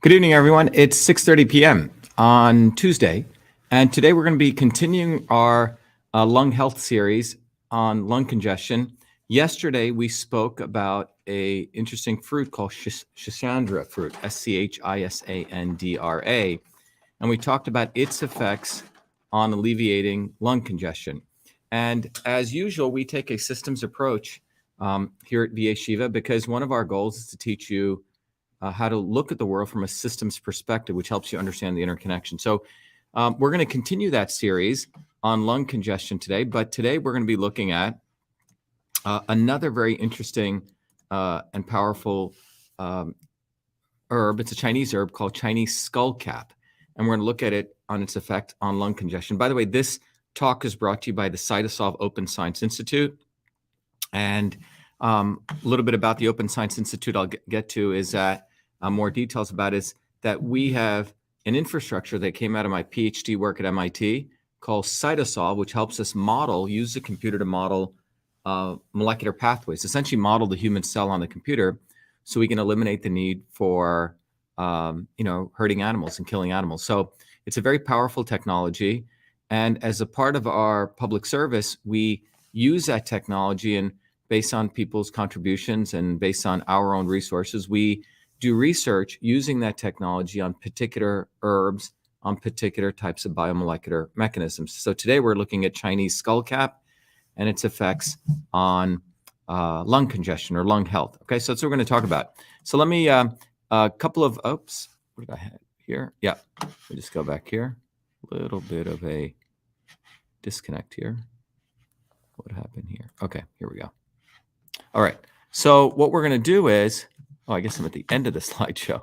Good evening, everyone. It's 6:30 p.m. on Tuesday, and today we're going to be continuing our lung health series on lung congestion. Yesterday, we spoke about a interesting fruit called Schisandra fruit, Schisandra, and we talked about its effects on alleviating lung congestion. And as usual, we take a systems approach here at VA Shiva because one of our goals is to teach you how to look at the world from a systems perspective, which helps you understand the interconnection. So we're going to continue that series on lung congestion today, but today we're going to be looking at another very interesting and powerful herb. It's a Chinese herb called Chinese Skullcap, and we're going to look at it on its effect on lung congestion. By the way, this talk is brought to you by the CytoSolve Open Science Institute, and a little bit about the Open Science Institute I'll get to is that more details about is that we have an infrastructure that came out of my PhD work at MIT called CytoSolve, which helps us use the computer to model molecular pathways, essentially model the human cell on the computer so we can eliminate the need for hurting animals and killing animals. So it's a very powerful technology. And as a part of our public service, we use that technology, and based on people's contributions and based on our own resources, we do research using that technology on particular herbs, on particular types of biomolecular mechanisms. So today we're looking at Chinese Skullcap and its effects on lung congestion or lung health. Okay, so that's what we're going to talk about. So let me, a couple of, what did I have here? Yeah, let me just go back here. A little bit of a disconnect here. What happened here? Okay, here we go. All right, so what we're going to do is, I guess I'm at the end of the slideshow.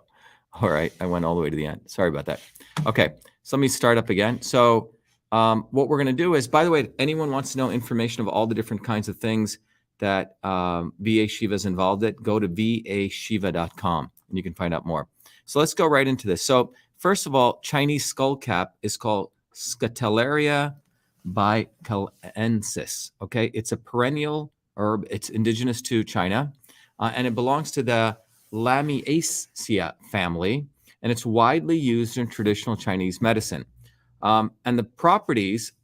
All right, I went all the way to the end. Sorry about that. Okay, so let me start up again. So what we're going to do is, by the way, if anyone wants to know information of all the different kinds of things that VA Shiva is involved in, go to vashiva.com and you can find out more. So let's go right into this. So first of all, Chinese Skullcap is called Scutellaria bicalensis. Okay, it's a perennial herb. It's indigenous to China, and it belongs to the Lamiaceae family, and it's widely used in traditional Chinese medicine. And the properties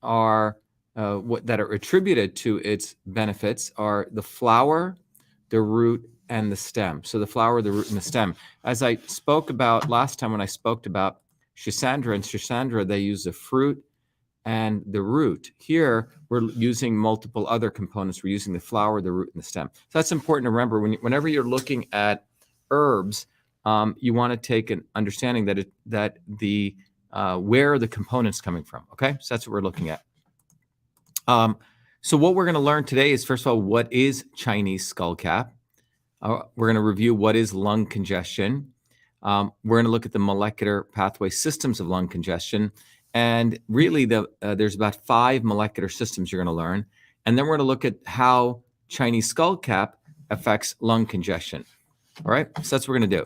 are that are attributed to its benefits are the flower, the root, and the stem. So the flower, the root, and the stem. As I spoke about last time when I spoke about Schisandra, they use the fruit and the root. Here, we're using multiple other components. We're using the flower, the root, and the stem. So that's important to remember. Whenever you're looking at herbs, you want to take an understanding that where are the components coming from, okay? So that's what we're looking at. So what we're going to learn today is, first of all, what is Chinese Skullcap? We're going to review what is lung congestion. We're going to look at the molecular pathway systems of lung congestion. And really, there's about 5 molecular systems you're going to learn. And then we're going to look at how Chinese Skullcap affects lung congestion. All right, so that's what we're going to do.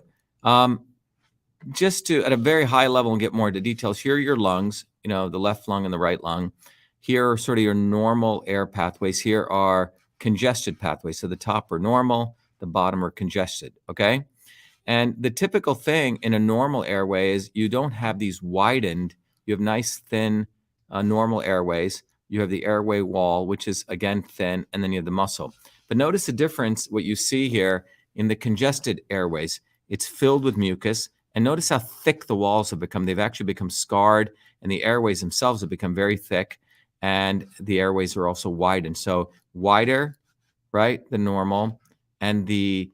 Just to, at a very high level and get more into details, here are your lungs, the left lung and the right lung. Here are sort of your normal air pathways. Here are congested pathways. So the top are normal, the bottom are congested, okay? And the typical thing in a normal airway is you don't have these widened. You have nice, thin, normal airways. You have the airway wall, which is, again, thin, and then you have the muscle. But notice the difference, what you see here in the congested airways. It's filled with mucus, and notice how thick the walls have become. They've actually become scarred, and the airways themselves have become very thick, and the airways are also widened. So wider, right, than normal, and the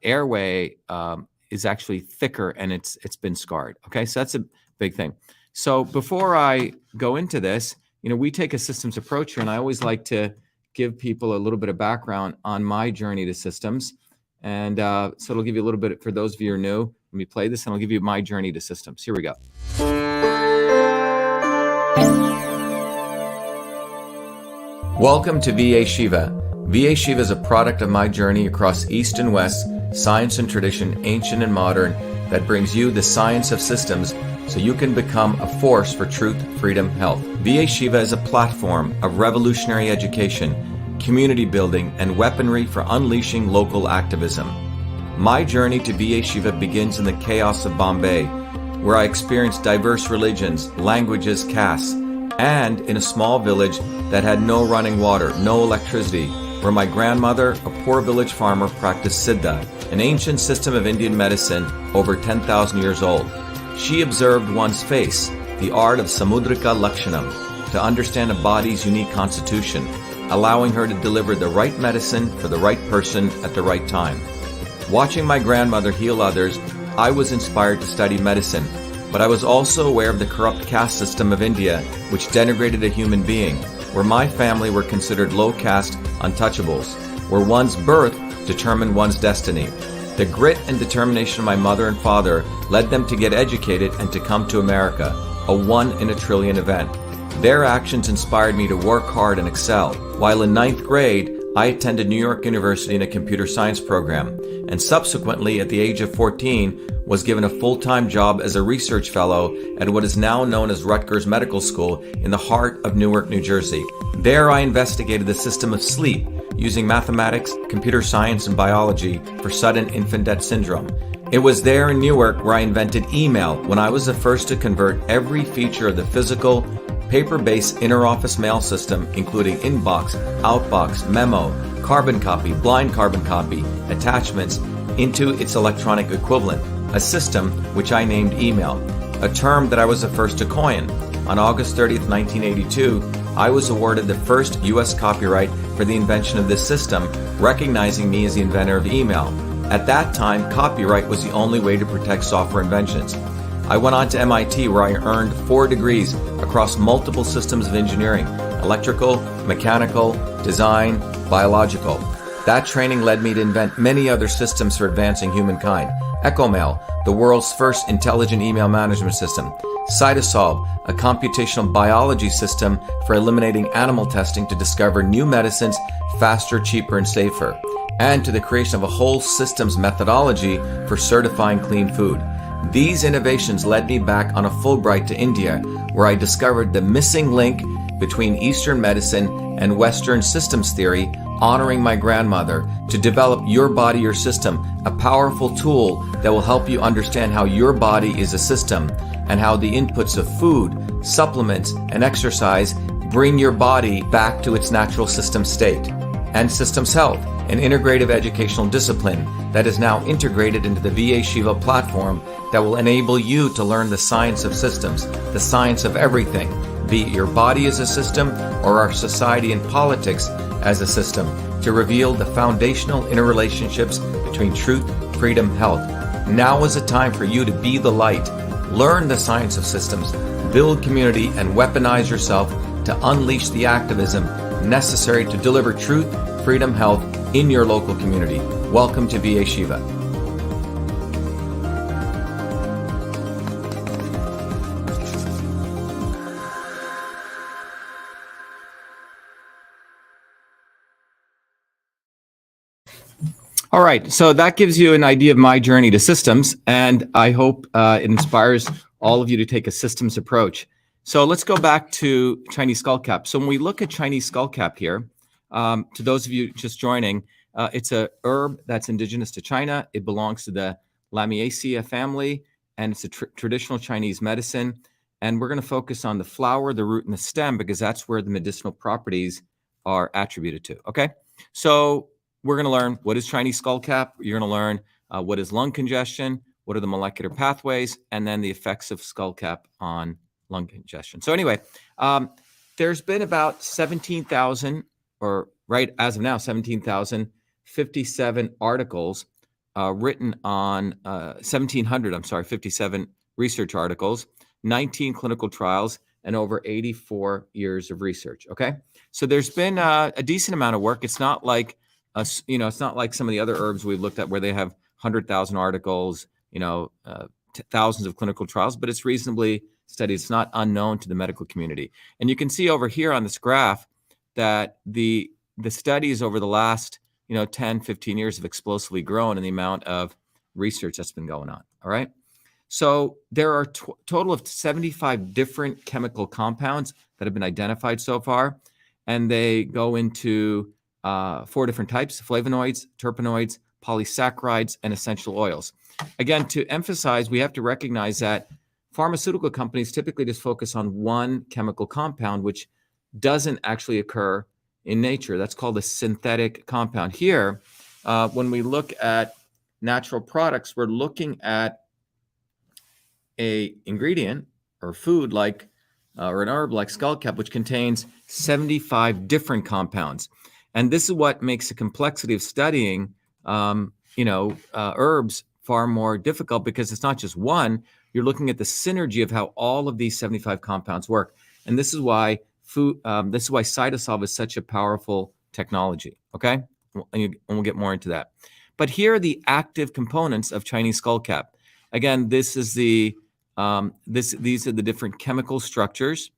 airway is actually thicker, and it's been scarred, okay? So that's a big thing. So before I go into this, we take a systems approach here, and I always like to give people a little bit of background on my journey to systems. And so it'll give you a little bit, for those of you who are new, let me play this, and I'll give you my journey to systems. Here we go. Welcome to VA Shiva. VA Shiva is a product of my journey across East and West, science and tradition, ancient and modern, that brings you the science of systems so you can become a force for truth, freedom, health. VA Shiva is a platform of revolutionary education, community building, and weaponry for unleashing local activism. My journey to BA Shiva begins in the chaos of Bombay, where I experienced diverse religions, languages, castes, and in a small village that had no running water, no electricity, where my grandmother, a poor village farmer, practiced Siddha, an ancient system of Indian medicine over 10,000 years old. She observed one's face, the art of Samudrika Lakshanam, to understand a body's unique constitution, allowing her to deliver the right medicine for the right person at the right time. Watching my grandmother heal others, I was inspired to study medicine, but I was also aware of the corrupt caste system of India, which denigrated a human being, where my family were considered low-caste untouchables, where one's birth determined one's destiny. The grit and determination of my mother and father led them to get educated and to come to America, a 1 in a trillion event. Their actions inspired me to work hard and excel. While in 9th grade, I attended New York University in a computer science program, and subsequently, at the age of 14, was given a full-time job as a research fellow at what is now known as Rutgers Medical School in the heart of Newark, New Jersey. There I investigated the system of sleep using mathematics, computer science, and biology for sudden infant death syndrome. It was there in Newark where I invented email, when I was the first to convert every feature of the physical, paper-based inter-office mail system, including inbox, outbox, memo, carbon copy, blind carbon copy, attachments, into its electronic equivalent, a system which I named email, a term that I was the first to coin. On August 30th, 1982, I was awarded the first U.S. copyright for the invention of this system, recognizing me as the inventor of email. At that time, copyright was the only way to protect software inventions. I went on to MIT, where I earned 4 degrees across multiple systems of engineering: electrical, mechanical, design, biological. That training led me to invent many other systems for advancing humankind. EchoMail, the world's first intelligent email management system. CytoSolve, a computational biology system for eliminating animal testing to discover new medicines faster, cheaper, and safer. And to the creation of a whole systems methodology for certifying clean food. These innovations led me back on a Fulbright to India, where I discovered the missing link between Eastern medicine and Western systems theory, honoring my grandmother, to develop Your Body, Your System, a powerful tool that will help you understand how your body is a system and how the inputs of food, supplements, and exercise bring your body back to its natural system state. And Systems Health, an integrative educational discipline that is now integrated into the VA Shiva platform that will enable you to learn the science of systems, the science of everything, be it your body as a system or our society and politics as a system, to reveal the foundational interrelationships between truth, freedom, health. Now is the time for you to be the light, learn the science of systems, build community, and weaponize yourself to unleash the activism necessary to deliver truth, freedom, health in your local community. Welcome to VA Shiva. All right, so that gives you an idea of my journey to systems, and I hope it inspires all of you to take a systems approach. So let's go back to Chinese skullcap. So when we look at Chinese skullcap here, to those of you just joining, it's a herb that's indigenous to China. It belongs to the Lamiaceae family, and it's a traditional Chinese medicine. And we're going to focus on the flower, the root, and the stem, because that's where the medicinal properties are attributed to. Okay, so we're going to learn what is Chinese skullcap. You're going to learn what is lung congestion, what are the molecular pathways, and then the effects of skullcap on lung congestion. So anyway, there's been about 17,000, or right as of now, 17,057 articles written on 57 research articles, 19 clinical trials, and over 84 years of research. Okay, so there's been a decent amount of work. It's not like it's not like some of the other herbs we've looked at where they have 100,000 articles, thousands of clinical trials, but it's reasonably studied. It's not unknown to the medical community. And you can see over here on this graph that the studies over the last 10, 15 years have explosively grown in the amount of research that's been going on. All right. So there are total of 75 different chemical compounds that have been identified so far, and they go into 4 different types: flavonoids, terpenoids, polysaccharides, and essential oils. Again, to emphasize, we have to recognize that pharmaceutical companies typically just focus on one chemical compound, which doesn't actually occur in nature. That's called a synthetic compound. Here, when we look at natural products, we're looking at a ingredient or food like or an herb like Skullcap, which contains 75 different compounds. And this is what makes the complexity of studying, herbs far more difficult, because it's not just one. You're looking at the synergy of how all of these 75 compounds work. And this is why CytoSolve is such a powerful technology. Okay, and we'll get more into that. But here are the active components of Chinese Skullcap. Again, this is these are the different chemical structures.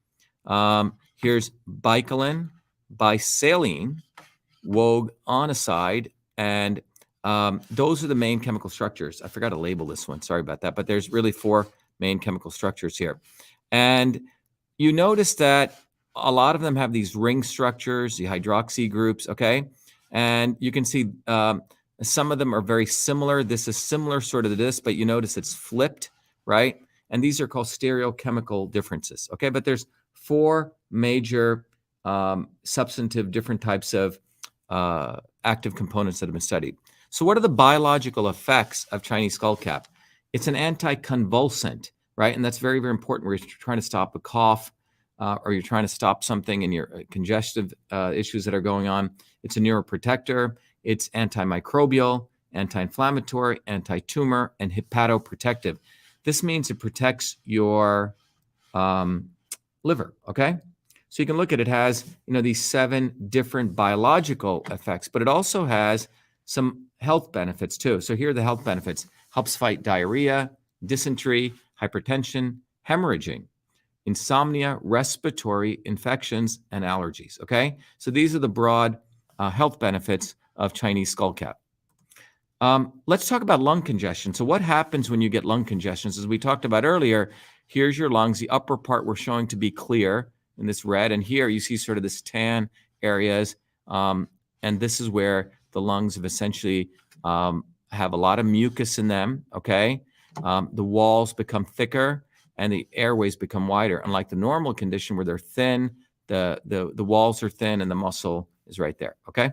Here's bicolin, bisaline, wogonoside, and those are the main chemical structures. I forgot to label this one. Sorry about that. But there's really 4 main chemical structures here. And you notice that a lot of them have these ring structures, the hydroxy groups, okay? And you can see some of them are very similar. This is similar sort of to this, but you notice it's flipped, right? And these are called stereochemical differences, okay? But there's 4 major substantive different types of active components that have been studied. So what are the biological effects of Chinese Skullcap? It's an anticonvulsant, right? And that's very, very important where you're trying to stop a cough or you're trying to stop something in your congestive issues that are going on. It's a neuroprotector. It's antimicrobial, anti-inflammatory, anti-tumor, and hepatoprotective. This means it protects your liver, okay? So you can look at it has, these 7 different biological effects, but it also has some health benefits too. So here are the health benefits. Helps fight diarrhea, dysentery, hypertension, hemorrhaging, insomnia, respiratory infections, and allergies, okay? So these are the broad health benefits of Chinese Skullcap. Let's talk about lung congestion. So what happens when you get lung congestion? As we talked about earlier, here's your lungs. The upper part we're showing to be clear in this red, and here you see sort of this tan areas, and this is where the lungs have essentially have a lot of mucus in them, okay? The walls become thicker and the airways become wider, unlike the normal condition where they're thin, the walls are thin and the muscle is right there, okay?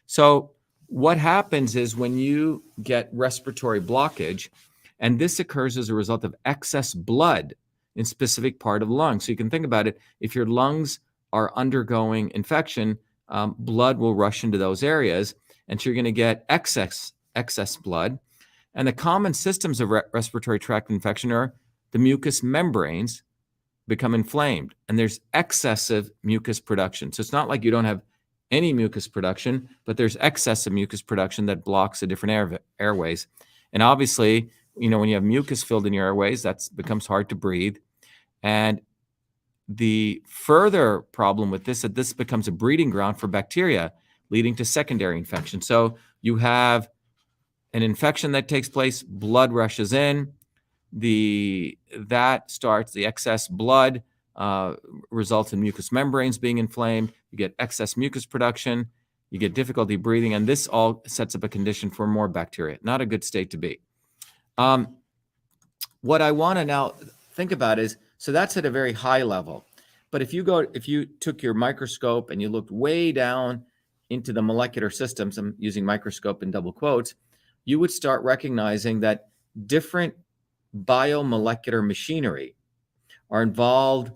So what happens is when you get respiratory blockage, and this occurs as a result of excess blood in specific part of the lung. So you can think about it, if your lungs are undergoing infection, blood will rush into those areas, and so you're going to get excess blood. And the common symptoms of respiratory tract infection are the mucous membranes become inflamed, and there's excessive mucus production. So it's not like you don't have any mucus production, but there's excessive mucus production that blocks the different airways. And obviously, when you have mucus filled in your airways, that becomes hard to breathe. And the further problem with this, that this becomes a breeding ground for bacteria, leading to secondary infection. So you have an infection that takes place, blood rushes in, that starts, the excess blood results in mucous membranes being inflamed, you get excess mucus production, you get difficulty breathing, and this all sets up a condition for more bacteria. Not a good state to be. What I want to now think about is, so that's at a very high level. But if you took your microscope and you looked way down into the molecular systems, I'm using microscope in double quotes, you would start recognizing that different biomolecular machinery are involved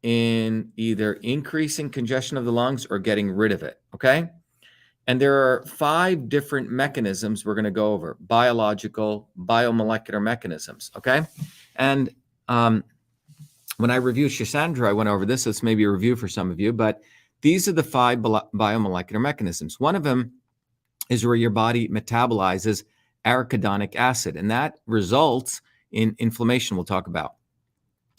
in either increasing congestion of the lungs or getting rid of it, okay? And there are 5 different mechanisms we're going to go over, biological, biomolecular mechanisms, okay? And when I reviewed Shisandra, I went over this, so it's maybe a review for some of you, but these are the 5 biomolecular mechanisms. One of them is where your body metabolizes arachidonic acid, and that results in inflammation we'll talk about.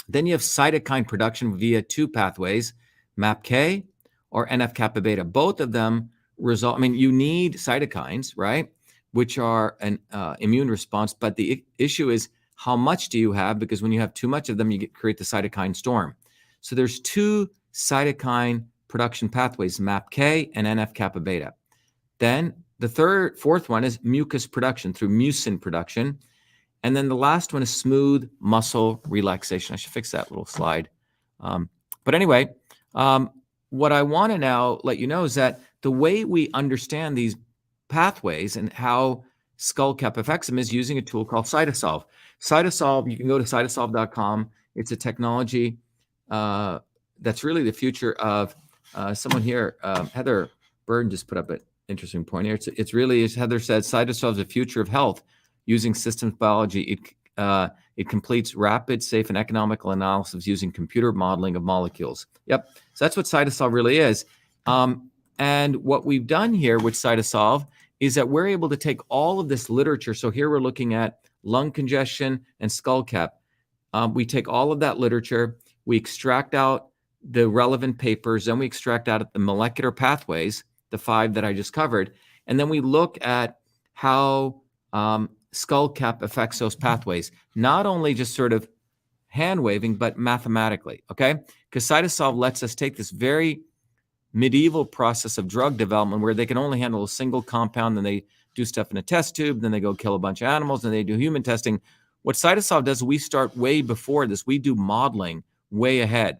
Then you have cytokine production via 2 pathways, MAPK or NF-kappa beta. Both of them result, you need cytokines, right, which are an immune response, but the issue is how much do you have? Because when you have too much of them, you create the cytokine storm. So there's 2 cytokine production pathways, MAPK and NF-kappa beta. Then fourth one is mucus production through mucin production. And then the last one is smooth muscle relaxation. I should fix that little slide. But anyway, what I want to now let you know is that the way we understand these pathways and how Scullcap affects them is using a tool called CytoSolve. CytoSolve, you can go to cytosolve.com. It's a technology that's really the future of someone here, Heather Burden just put up an interesting point here. It's really, as Heather said, CytoSolve is the future of health using systems biology. It completes rapid, safe, and economical analysis using computer modeling of molecules. Yep, so that's what CytoSolve really is. And what we've done here with CytoSolve is that we're able to take all of this literature. So here we're looking at lung congestion and Scullcap. We take all of that literature, we extract out the relevant papers, then we extract out the molecular pathways, the 5 that I just covered, and then we look at how Scullcap affects those pathways, not only just sort of hand waving, but mathematically, okay? Because CytoSolve lets us take this very medieval process of drug development where they can only handle a single compound, then they do stuff in a test tube, then they go kill a bunch of animals, and they do human testing. What CytoSolve does, we start way before this. We do modeling way ahead.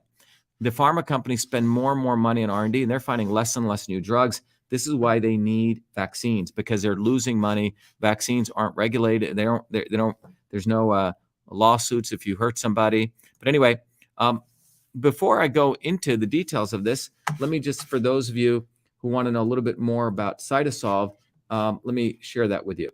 The pharma companies spend more and more money on R&D, and they're finding less and less new drugs. This is why they need vaccines, because they're losing money. Vaccines aren't regulated. They don't. There's no lawsuits if you hurt somebody. But anyway, before I go into the details of this, let me just, for those of you who want to know a little bit more about CytoSolve, let me share that with you.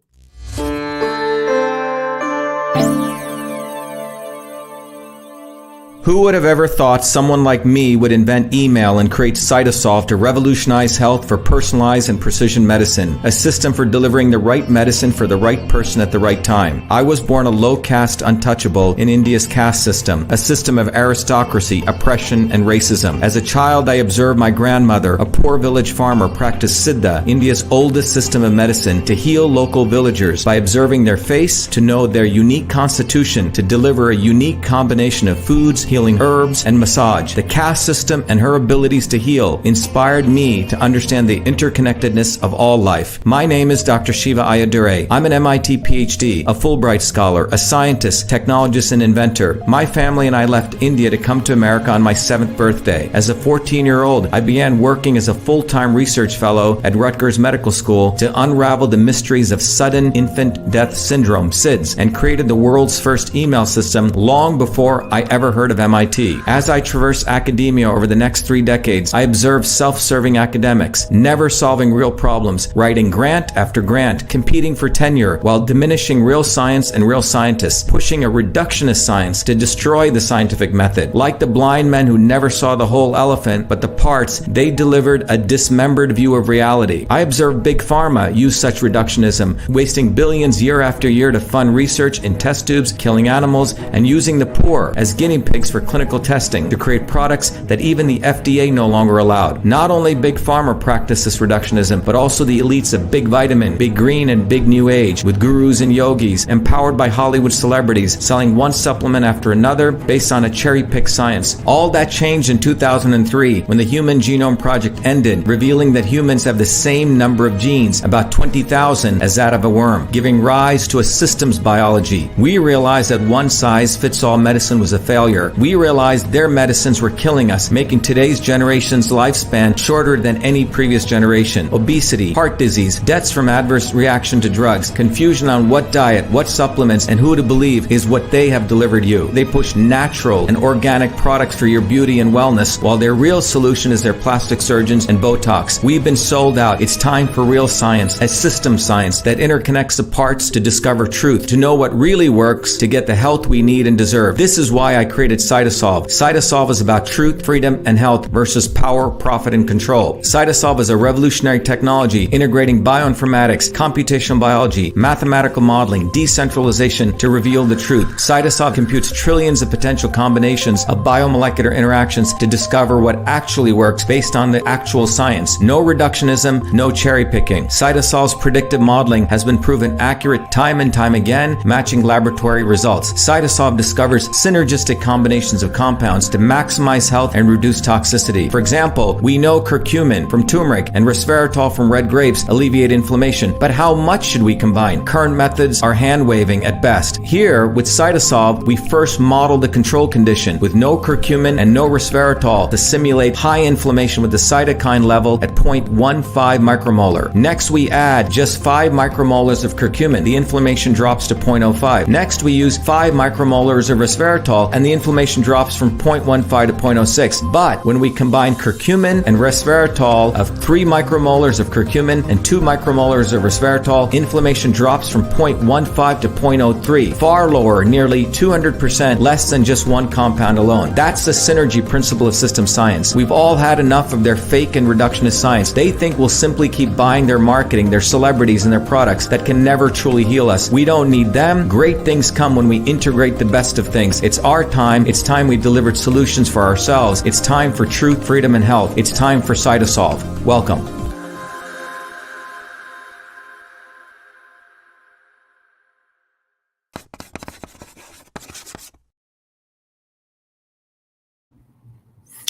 Who would have ever thought someone like me would invent email and create CytoSolve to revolutionize health for personalized and precision medicine, a system for delivering the right medicine for the right person at the right time? I was born a low-caste untouchable in India's caste system, a system of aristocracy, oppression, and racism. As a child, I observed my grandmother, a poor village farmer, practice Siddha, India's oldest system of medicine, to heal local villagers by observing their face, to know their unique constitution, to deliver a unique combination of foods, healing herbs, and massage. The caste system and her abilities to heal inspired me to understand the interconnectedness of all life. My name is Dr. Shiva Ayyadurai. I'm an MIT PhD, a Fulbright scholar, a scientist, technologist, and inventor. My family and I left India to come to America on my 7th birthday. As a 14-year-old, I began working as a full-time research fellow at Rutgers Medical School to unravel the mysteries of sudden infant death syndrome, SIDS, and created the world's first email system long before I ever heard of MIT. As I traversed academia over the next 3 decades, I observed self-serving academics, never solving real problems, writing grant after grant, competing for tenure, while diminishing real science and real scientists, pushing a reductionist science to destroy the scientific method. Like the blind men who never saw the whole elephant, but the parts, they delivered a dismembered view of reality. I observed Big Pharma use such reductionism, wasting billions year after year to fund research in test tubes, killing animals, and using the poor as guinea pigs for clinical testing to create products that even the FDA no longer allowed. Not only Big Pharma practiced this reductionism, but also the elites of Big Vitamin, Big Green, and Big New Age, with gurus and yogis, empowered by Hollywood celebrities, selling one supplement after another based on a cherry-picked science. All that changed in 2003 when the Human Genome Project ended, revealing that humans have the same number of genes, about 20,000, as that of a worm, giving rise to a systems biology. We realized that one-size-fits-all medicine was a failure. We realized their medicines were killing us, making today's generation's lifespan shorter than any previous generation. Obesity, heart disease, deaths from adverse reaction to drugs, confusion on what diet, what supplements, and who to believe is what they have delivered you. They push natural and organic products for your beauty and wellness, while their real solution is their plastic surgeons and Botox. We've been sold out. It's time for real science, a system science that interconnects the parts to discover truth, to know what really works, to get the health we need and deserve. This is why I created CytoSolve. CytoSolve is about truth, freedom, and health versus power, profit, and control. CytoSolve is a revolutionary technology integrating bioinformatics, computational biology, mathematical modeling, decentralization to reveal the truth. CytoSolve computes trillions of potential combinations of biomolecular interactions to discover what actually works based on the actual science. No reductionism, no cherry picking. CytoSolve's predictive modeling has been proven accurate time and time again, matching laboratory results. CytoSolve discovers synergistic combinations combinations of compounds to maximize health and reduce toxicity. For example, we know curcumin from turmeric and resveratrol from red grapes alleviate inflammation, but how much should we combine? Current methods are hand-waving at best. Here, with CytoSolve, we first modeled the control condition with no curcumin and no resveratrol to simulate high inflammation with the cytokine level at 0.15 micromolar. Next, we add just 5 micromolars of curcumin. The inflammation drops to 0.05. Next, we use 5 micromolars of resveratrol, and the inflammation drops from 0.15 to 0.06. But when we combine curcumin and resveratrol of 3 micromolars of curcumin and 2 micromolars of resveratrol, inflammation drops from 0.15 to 0.03, far lower, nearly 200% less than just one compound alone. That's the synergy principle of system science. We've all had enough of their fake and reductionist science. They think we'll simply keep buying their marketing, their celebrities, and their products that can never truly heal us. We don't need them. Great things come when we integrate the best of things. It's our time. It's time we delivered solutions for ourselves. It's time for truth, freedom, and health. It's time for CytoSolve. Welcome.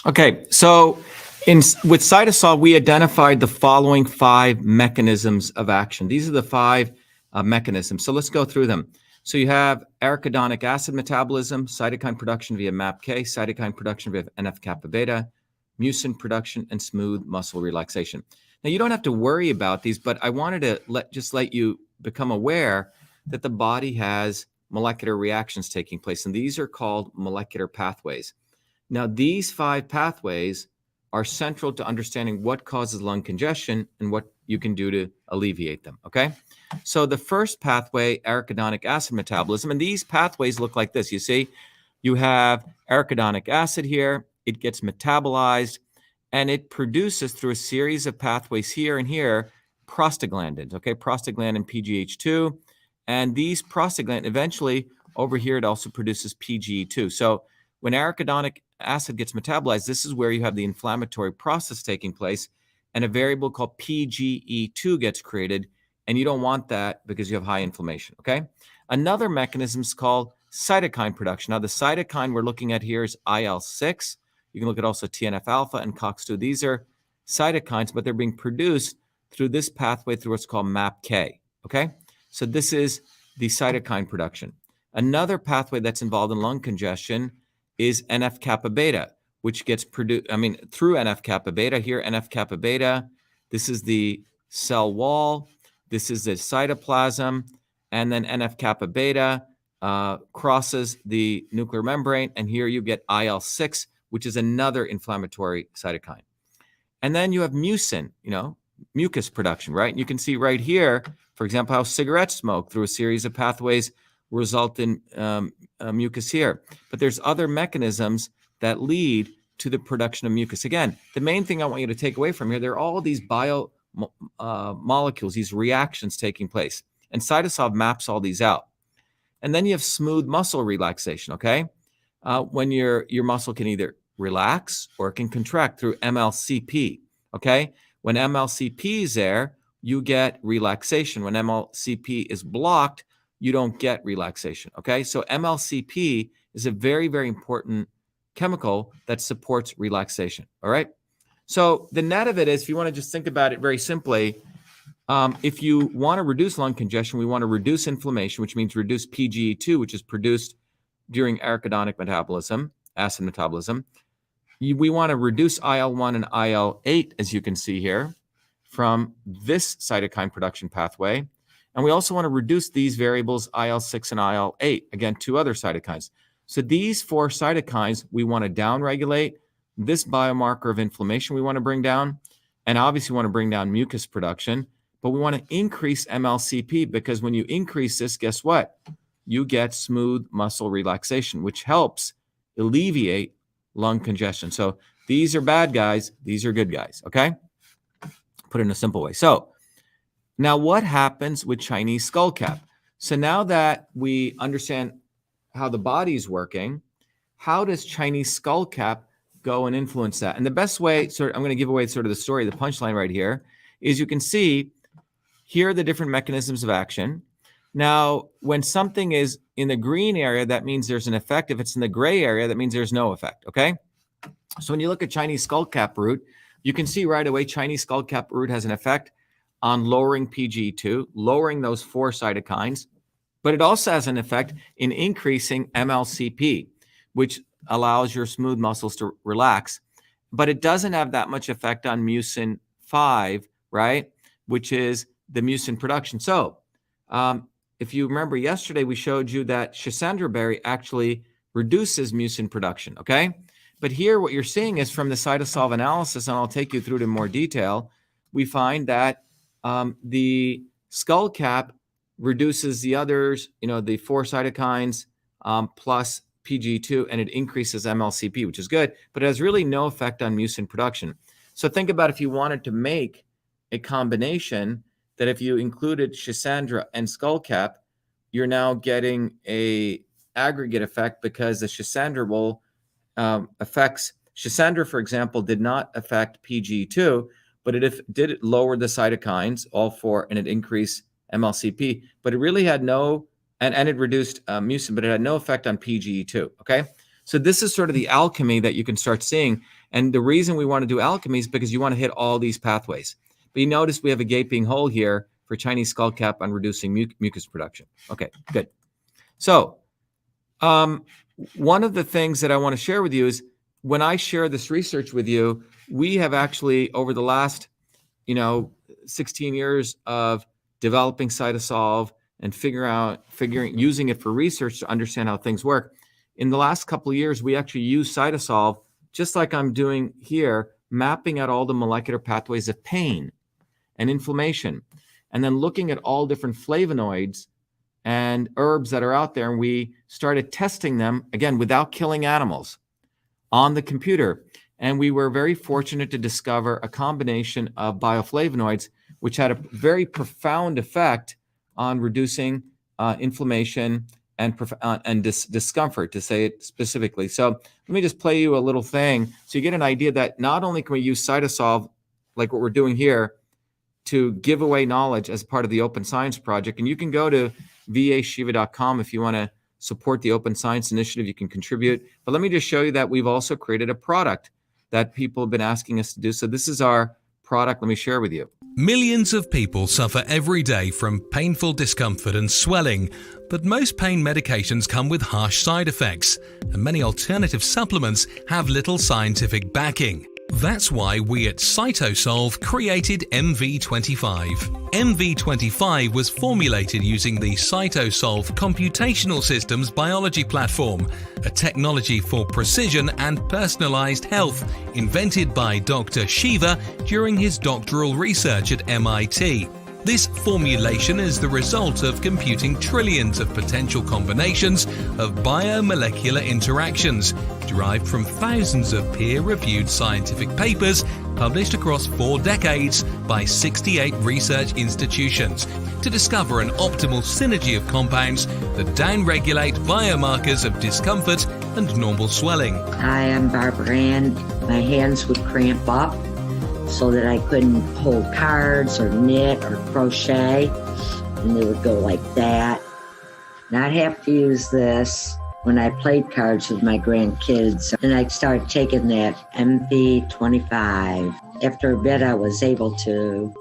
Okay, so with CytoSolve, we identified the following 5 mechanisms of action. These are the 5 mechanisms. So let's go through them. So you have arachidonic acid metabolism, cytokine production via MAPK, cytokine production via NF-kappa beta, mucin production, and smooth muscle relaxation. Now, you don't have to worry about these, but I wanted to let you become aware that the body has molecular reactions taking place, and these are called molecular pathways. Now, these 5 pathways are central to understanding what causes lung congestion and what you can do to alleviate them, okay? So the first pathway, arachidonic acid metabolism, and these pathways look like this. You see, you have arachidonic acid here. It gets metabolized, and it produces through a series of pathways here and here prostaglandins, okay? Prostaglandin PGH2, and these prostaglandins, eventually over here, it also produces PGE2. So when arachidonic acid gets metabolized, this is where you have the inflammatory process taking place, and a variable called PGE2 gets created, and you don't want that because you have high inflammation, okay? Another mechanism is called cytokine production. Now, the cytokine we're looking at here is IL-6. You can look at also TNF-alpha and COX-2. These are cytokines, but they're being produced through this pathway through what's called MAPK, okay? So this is the cytokine production. Another pathway that's involved in lung congestion is NF-kappa beta, which gets produced, through NF-kappa beta. Here, NF-kappa beta, this is the cell wall, this is the cytoplasm, and then NF-kappa beta crosses the nuclear membrane, and here you get IL-6, which is another inflammatory cytokine. And then you have mucin, mucus production, right? And you can see right here, for example, how cigarette smoke through a series of pathways result in mucus here. But there's other mechanisms that lead to the production of mucus. Again, the main thing I want you to take away from here, there are all these molecules, these reactions taking place. And CytoSolve maps all these out. And then you have smooth muscle relaxation, okay? When your muscle can either relax or it can contract through MLCP, okay? When MLCP is there, you get relaxation. When MLCP is blocked, you don't get relaxation, okay? So MLCP is a very, very important chemical that supports relaxation, all right? So the net of it is, if you want to just think about it very simply, if you want to reduce lung congestion, we want to reduce inflammation, which means reduce PGE2, which is produced during arachidonic metabolism, acid metabolism. We want to reduce IL-1 and IL-8, as you can see here, from this cytokine production pathway. And we also want to reduce these variables, IL-6 and IL-8, again, 2 other cytokines. So these 4 cytokines, we want to downregulate. This biomarker of inflammation we want to bring down. And obviously we want to bring down mucus production. But we want to increase MLCP, because when you increase this, guess what? You get smooth muscle relaxation, which helps alleviate lung congestion. So these are bad guys. These are good guys, okay? Put it in a simple way. So now what happens with Chinese Skullcap? So now that we understand how the body's working, how does Chinese Skullcap go and influence that? And the best way, I'm going to give away sort of the story, the punchline right here, is you can see here are the different mechanisms of action. Now, when something is in the green area, that means there's an effect. If it's in the gray area, that means there's no effect, okay? So when you look at Chinese skullcap root, you can see right away Chinese skullcap root has an effect on lowering PGE2, lowering those 4 cytokines, but it also has an effect in increasing MLCP, which allows your smooth muscles to relax. But it doesn't have that much effect on mucin 5, right, which is the mucin production. So if you remember yesterday, we showed you that Schisandra berry actually reduces mucin production, okay? But here what you're seeing is from the CytoSolve analysis, and I'll take you through it in more detail, we find that the Skullcap reduces the others, the 4 cytokines plus PGE2, and it increases MLCP, which is good, but it has really no effect on mucin production. So think about if you wanted to make a combination that if you included Schisandra and Skullcap, you're now getting a aggregate effect because the Schisandra will affects Schisandra, for example, did not affect PGE2, but it did lower the cytokines, all 4, and it increased MLCP, but it really had no, and it reduced mucin, but it had no effect on PGE2, okay? So this is sort of the alchemy that you can start seeing, and the reason we want to do alchemy is because you want to hit all these pathways. But you notice we have a gaping hole here for Chinese skullcap on reducing mucus production. Okay, good. So one of the things that I want to share with you is when I share this research with you, we have actually, over the last, 16 years of developing CytoSolve and using it for research to understand how things work. In the last couple of years, we actually use CytoSolve, just like I'm doing here, mapping out all the molecular pathways of pain and inflammation, and then looking at all different flavonoids and herbs that are out there. And we started testing them, again, without killing animals, on the computer. And we were very fortunate to discover a combination of bioflavonoids, which had a very profound effect on reducing inflammation and discomfort, to say it specifically. So let me just play you a little thing so you get an idea that not only can we use CytoSolve, like what we're doing here, to give away knowledge as part of the Open Science Project. And you can go to vashiva.com if you want to support the Open Science Initiative. You can contribute. But let me just show you that we've also created a product that people have been asking us to do. So this is our product. Let me share with you. Millions of people suffer every day from painful discomfort and swelling, but most pain medications come with harsh side effects, and many alternative supplements have little scientific backing. That's why we at CytoSolve created MV25. MV25 was formulated using the CytoSolve Computational Systems Biology Platform, a technology for precision and personalized health invented by Dr. Shiva during his doctoral research at MIT. This formulation is the result of computing trillions of potential combinations of biomolecular interactions derived from thousands of peer-reviewed scientific papers published across 4 decades by 68 research institutions to discover an optimal synergy of compounds that downregulate biomarkers of discomfort and normal swelling. Hi, I'm Barbara Ann. My hands would cramp up so that I couldn't hold cards or knit or crochet, and they would go like that. And I'd have to use this when I played cards with my grandkids, and I started taking that MV25. After a bit, I was able to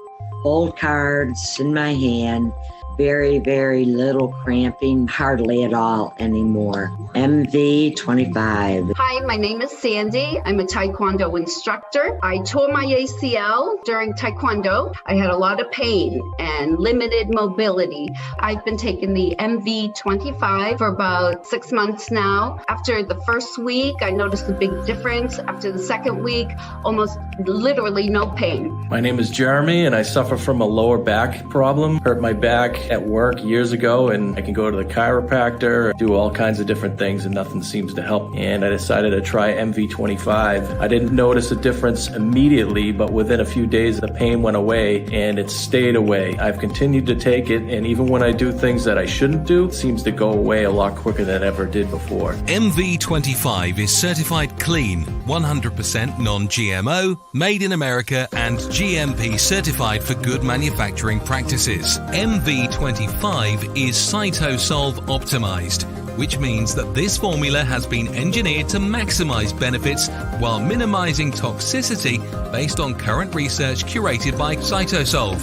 hold cards in my hand, very, very little cramping, hardly at all anymore. MV25. Hi, my name is Sandy. I'm a Taekwondo instructor. I tore my ACL during Taekwondo. I had a lot of pain and limited mobility. I've been taking the MV25 for about 6 months now. After the first week, I noticed a big difference. After the second week, almost literally no pain. My name is Jeremy, and I suffer from a lower back problem. Hurt my back at work years ago, and I can go to the chiropractor, do all kinds of different things, and nothing seems to help. And I decided decided to try MV25. I didn't notice a difference immediately, but within a few days, the pain went away and it stayed away. I've continued to take it, and even when I do things that I shouldn't do, it seems to go away a lot quicker than it ever did before. MV25 is certified clean, 100% non-GMO, made in America, and GMP certified for good manufacturing practices. MV25 is CytoSolve optimized, which means that this formula has been engineered to maximize benefits while minimizing toxicity based on current research curated by CytoSolve.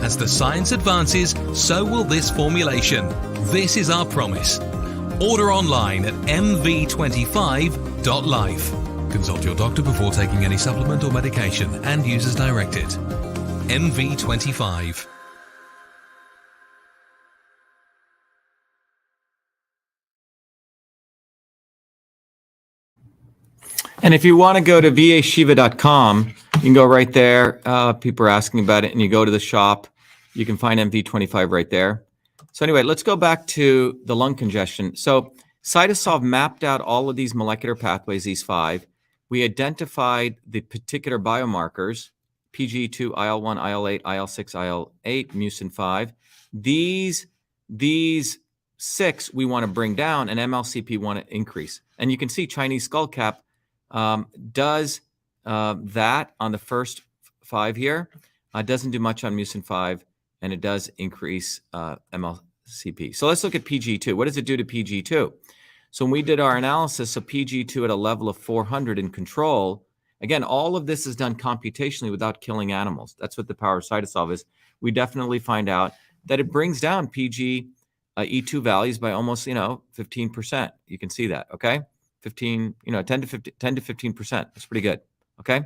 As the science advances, so will this formulation. This is our promise. Order online at mv25.life. Consult your doctor before taking any supplement or medication and use as directed. MV25. And if you want to go to vashiva.com, you can go right there. People are asking about it, and you go to the shop. You can find MV25 right there. So anyway, let's go back to the lung congestion. So CytoSolve mapped out all of these molecular pathways, these 5. We identified the particular biomarkers, PGE2, IL-1, IL-8, IL-6, IL-8, mucin 5. These 6 we want to bring down, and MLCP want to increase. And you can see Chinese Skullcap does that on the first 5 here. Doesn't do much on mucin 5, and it does increase MLCP. So let's look at PGE2. What does it do to PGE2? So when we did our analysis of PGE2 at a level of 400 in control, again, all of this is done computationally without killing animals. That's what the power of CytoSolve is. We definitely find out that it brings down PGE2 values by almost, 15%. You can see that, okay? 10 to 15%. That's pretty good, okay?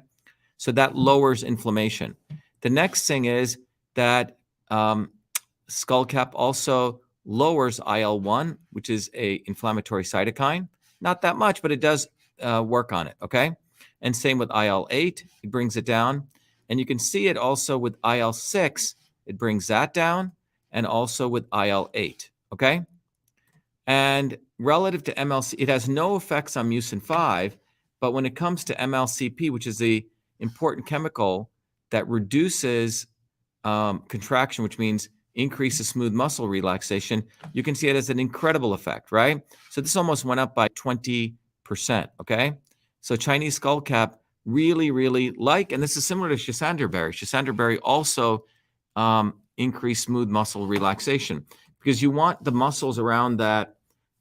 So that lowers inflammation. The next thing is that Scullcap also lowers IL-1, which is a inflammatory cytokine. Not that much, but it does work on it, okay? And same with IL-8, it brings it down. And you can see it also with IL-6, it brings that down, and also with IL-8, okay? And relative to MLC, it has no effects on mucin 5, but when it comes to MLCP, which is the important chemical that reduces contraction, which means increases smooth muscle relaxation, you can see it has an incredible effect, right? So this almost went up by 20%, okay? So Chinese Skullcap really, really and this is similar to Schisandra berry. Schisandra berry also increased smooth muscle relaxation because you want the muscles around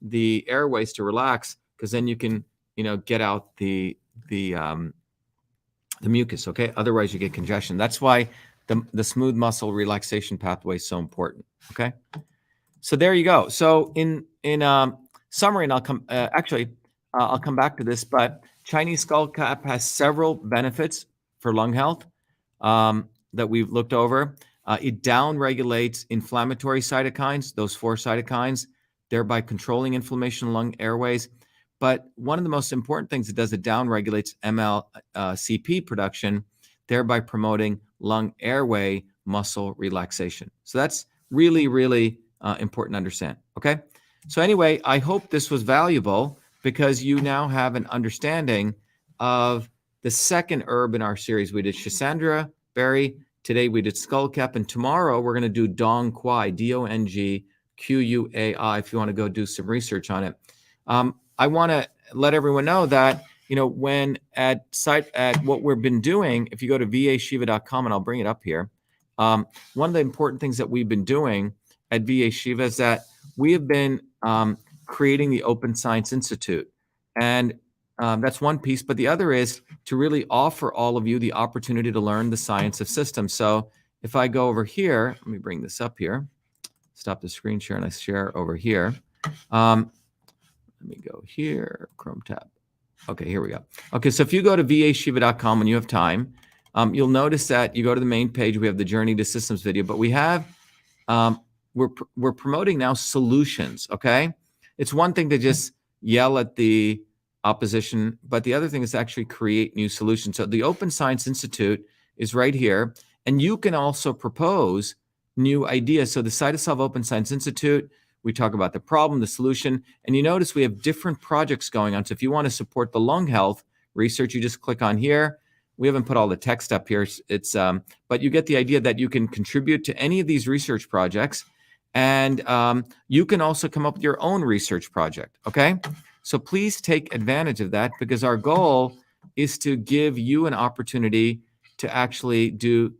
the airways to relax, because then you can, get out the mucus, okay? Otherwise you get congestion. That's why the smooth muscle relaxation pathway is so important, okay? So there you go. So in summary, and I'll come back to this, but Chinese Skullcap has several benefits for lung health that we've looked over. It downregulates inflammatory cytokines, those 4 cytokines, thereby controlling inflammation in lung airways. But one of the most important things it does, it downregulates MLCP production, thereby promoting lung airway muscle relaxation. So that's really, really important to understand, okay? So anyway, I hope this was valuable because you now have an understanding of the second herb in our series. We did Schisandra berry, today we did Skullcap, and tomorrow we're going to do Dong Quai, DONGQUAI, if you want to go do some research on it. I want to let everyone know that when at what we've been doing, if you go to vashiva.com, and I'll bring it up here, one of the important things that we've been doing at VA Shiva is that we have been creating the Open Science Institute. And that's one piece, but the other is to really offer all of you the opportunity to learn the science of systems. So if I go over here, let me bring this up here, stop the screen share, and I share over here. Let me go here, Chrome tab. Okay, here we go. Okay, so if you go to vashiva.com when you have time, you'll notice that you go to the main page, we have the Journey to Systems video, but we have, we're promoting now solutions, okay? It's one thing to just yell at the opposition, but the other thing is to actually create new solutions. So the Open Science Institute is right here, and you can also propose new ideas. So the CytoSolve Open Science Institute, We talk about the problem, the solution, and you notice we have different projects going on. So if you want to support the lung health research, you just click on here. We haven't put all the text up here. But you get the idea that you can contribute to any of these research projects, and you can also come up with your own research project. Okay, so please take advantage of that, because our goal is to give you an opportunity to actually do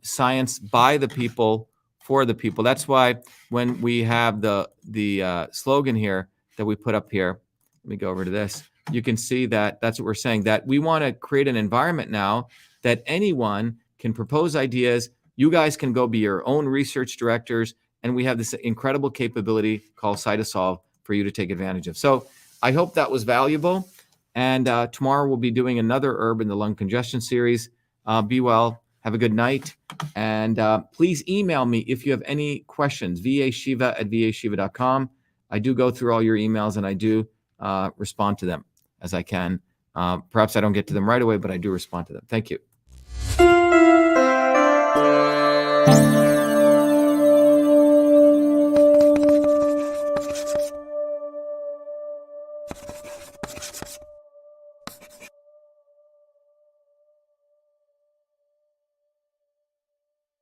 science by the people, for the people. That's why when we have the slogan here that we put up here, let me go over to this. You can see that that's what we're saying, that we want to create an environment now that anyone can propose ideas. You guys can go be your own research directors, and we have this incredible capability called CytoSolve for you to take advantage of. So I hope that was valuable. And tomorrow we'll be doing another herb in the lung congestion series. Be well. Have a good night. And please email me if you have any questions, vashiva@vashiva.com. I do go through all your emails, and I do respond to them as I can. Perhaps I don't get to them right away, but I do respond to them. Thank you.